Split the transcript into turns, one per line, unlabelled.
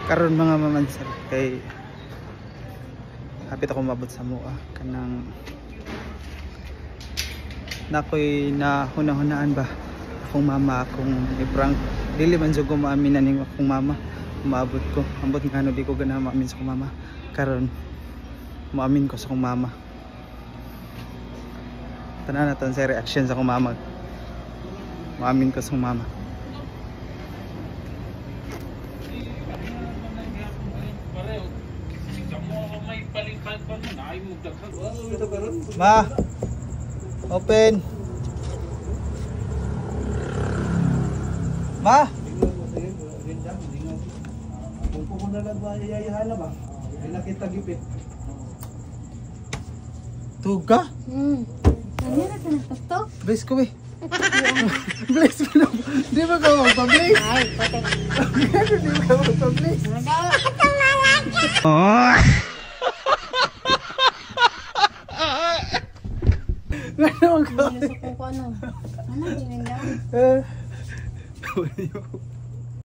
Karon mga mamansar kay hapit ako mabot sa mua kanang nakoy na hunahunaan ba akong mama akong i-prank dili man jud ko maamin ning akong mama maabot ko ambot nga no di ko ganahan maamin sa akong mama karon maamin ko sa akong mama tanan naton sa reaction sa akong mama maamin ko sa akong mama. Ma, open. Ma.
Kung pupunta na ba yayayahan na ba? Ay nakita gipit.
Tuga?
Nangyari ka na to?
Bless ko eh. Bless mo na. Di ba ka magpa-bless?
Ay, patay.
Di ba ka magpa-bless?
Ano ka? Ano? Ano, ginanda?